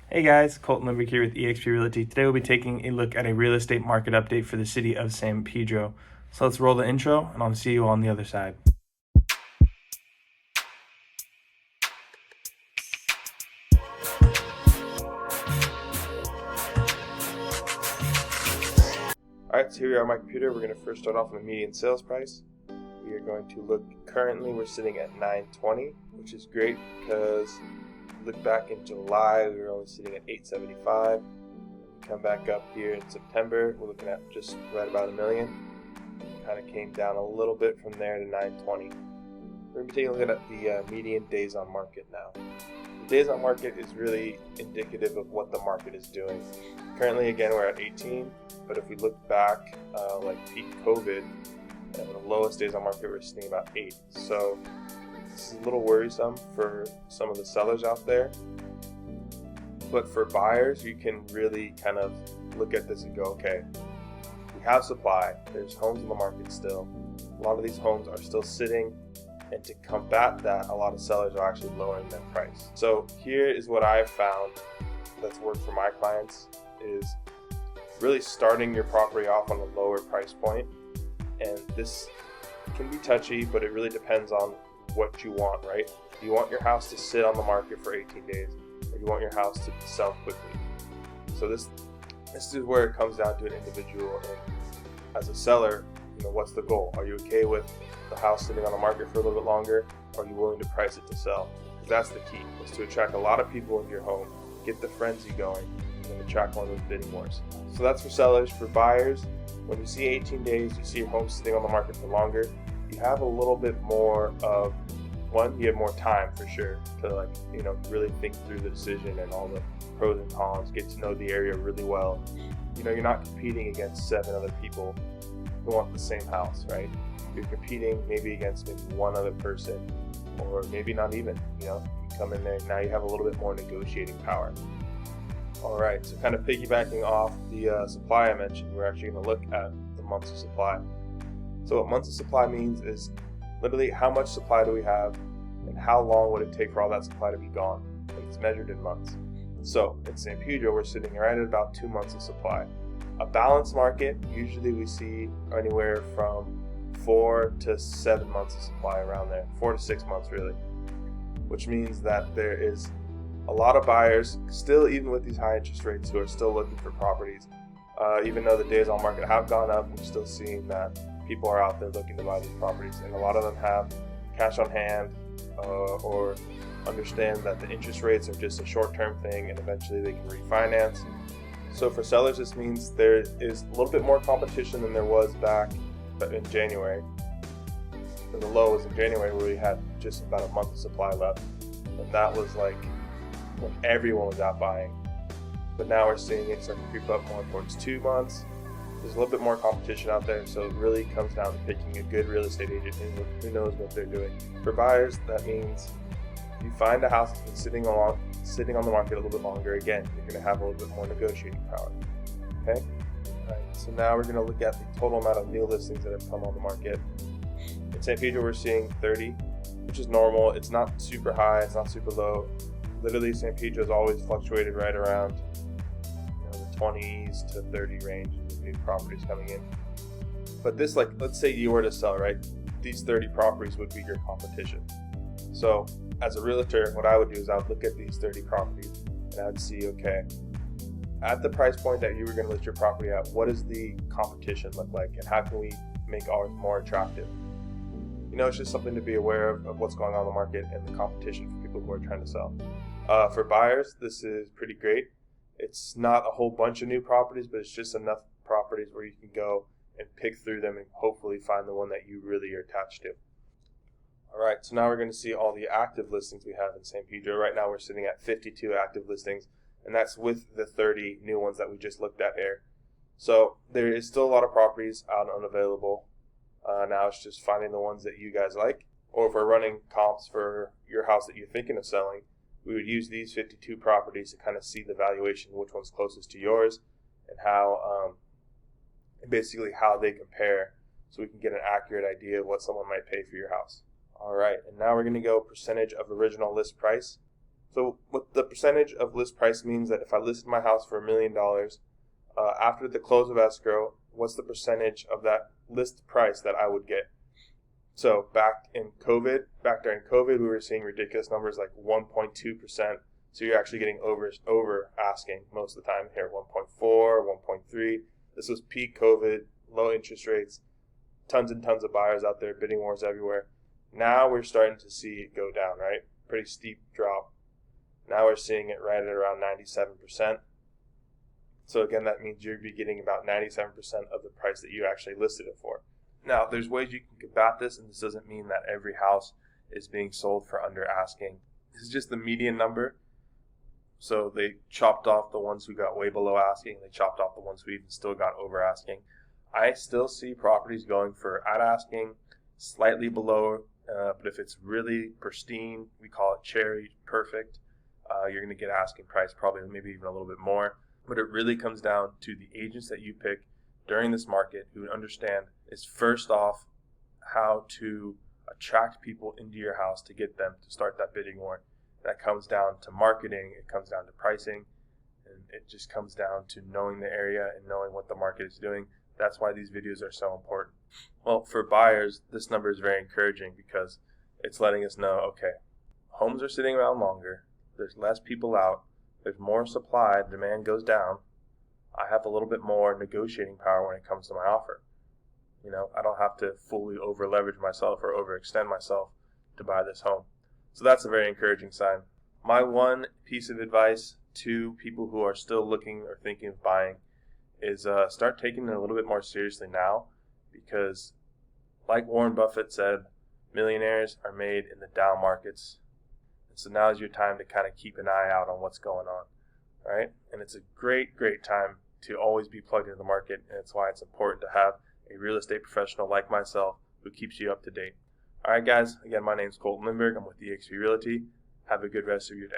Hey guys, Colton Lindberg here with eXp Realty. Today we'll be taking a look at a real estate market update for the city of San Pedro. So let's roll the intro and I'll see you on the other side. Alright, so here we are on my computer. We're going to first start off with a median sales price. We are going to look, currently we're sitting at $920, which is great because look back in July, we were only sitting at $875. Come back up here in September, we're looking at just right about $1 million. Kind of came down a little bit from there to $920. We're going to be taking a look at the median days on market now. The days on market is really indicative of what the market is doing. Currently, again, we're at 18, but if we look back like peak COVID, the lowest days on market we're sitting about 8. So this is a little worrisome for some of the sellers out there. But for buyers, you can really kind of look at this and go, okay, we have supply, there's homes in the market still. A lot of these homes are still sitting, and to combat that, a lot of sellers are actually lowering their price. So here is what I've found that's worked for my clients, is really starting your property off on a lower price point. And this can be touchy, but it really depends on what you want, right? Do you want your house to sit on the market for 18 days, or do you want your house to sell quickly? So this is where it comes down to an individual. And as a seller, what's the goal? Are you okay with the house sitting on the market for a little bit longer, or are you willing to price it to sell? Because that's the key, is to attract a lot of people into your home, get the frenzy going, and attract one of those bidding wars. So that's for sellers. For buyers, when you see 18 days, you see your home sitting on the market for longer, you have a little bit more of, you have more time for sure to really think through the decision and all the pros and cons, get to know the area really well. You're not competing against 7 other people who want the same house, right? You're competing maybe against one other person, or maybe not even. You come in there, now you have a little bit more negotiating power. All right, so kind of piggybacking off the supply I mentioned, we're actually going to look at the months of supply. So what months of supply means is literally how much supply do we have, and how long would it take for all that supply to be gone, and it's measured in months. So in San Pedro, we're sitting right at about 2 months of supply. A balanced market, usually we see anywhere from 4 to 7 months of supply, around there, 4 to 6 months really, which means that there is a lot of buyers still, even with these high interest rates, who are still looking for properties. Even though the days on market have gone up, we're still seeing that people are out there looking to buy these properties, and a lot of them have cash on hand, or understand that the interest rates are just a short-term thing and eventually they can refinance. So for sellers, this means there is a little bit more competition than there was back in January. And the low was in January, where we had just about a month of supply left, and that was like when everyone was out buying. But now we're seeing it start to creep up more towards 2 months. There's a little bit more competition out there, so it really comes down to picking a good real estate agent who knows what they're doing. For buyers, that means if you find a house that's been sitting on the market a little bit longer, again, you're going to have a little bit more negotiating power. Okay? All right, so now we're going to look at the total amount of new listings that have come on the market. In San Pedro, we're seeing 30, which is normal. It's not super high, it's not super low. Literally, San Pedro has always fluctuated right around the 20s to 30 range of new properties coming in. But this, let's say you were to sell, right? These 30 properties would be your competition. So as a realtor, what I would do is I would look at these 30 properties and I would see, okay, at the price point that you were going to list your property at, what does the competition look like, and how can we make ours more attractive? It's just something to be aware of what's going on in the market and the competition for people who are trying to sell. For buyers, this is pretty great. It's not a whole bunch of new properties, but it's just enough properties where you can go and pick through them and hopefully find the one that you really are attached to. All right, so now we're going to see all the active listings we have in San Pedro. Right now we're sitting at 52 active listings, and that's with the 30 new ones that we just looked at here. So there is still a lot of properties out and unavailable. Now it's just finding the ones that you guys like. Or if we're running comps for your house that you're thinking of selling, we would use these 52 properties to kind of see the valuation, which one's closest to yours, and basically how they compare, so we can get an accurate idea of what someone might pay for your house. All right, and now we're going to go percentage of original list price. So what the percentage of list price means that if I listed my house for $1 million, after the close of escrow, what's the percentage of that list price that I would get? So back during COVID, we were seeing ridiculous numbers like 1.2%. So you're actually getting over asking most of the time here, 1.4, 1.3. This was peak COVID, low interest rates, tons and tons of buyers out there, bidding wars everywhere. Now we're starting to see it go down, right? Pretty steep drop. Now we're seeing it right at around 97%. So again, that means you'll be getting about 97% of the price that you actually listed it for. Now, there's ways you can combat this, and this doesn't mean that every house is being sold for under asking. This is just the median number. So they chopped off the ones who got way below asking. They chopped off the ones who even still got over asking. I still see properties going for at asking, slightly below, but if it's really pristine, we call it cherry perfect, you're going to get asking price, probably maybe even a little bit more. But it really comes down to the agents that you pick during this market who understand is first off how to attract people into your house to get them to start that bidding war. That comes down to marketing, it comes down to pricing, and it just comes down to knowing the area and knowing what the market is doing. That's why these videos are so important. Well, for buyers, this number is very encouraging because it's letting us know, okay, homes are sitting around longer, there's less people out, there's more supply, demand goes down, I have a little bit more negotiating power when it comes to my offer. You know, I don't have to fully over leverage myself or overextend myself to buy this home. So that's a very encouraging sign. My one piece of advice to people who are still looking or thinking of buying is start taking it a little bit more seriously now, because like Warren Buffett said, millionaires are made in the down markets. And so now is your time to kind of keep an eye out on what's going on, right? And it's a great, great time to always be plugged into the market, and it's why it's important to have a real estate professional like myself who keeps you up to date. All right, guys, again, my name's Colton Lindberg. I'm with eXp Realty. Have a good rest of your day.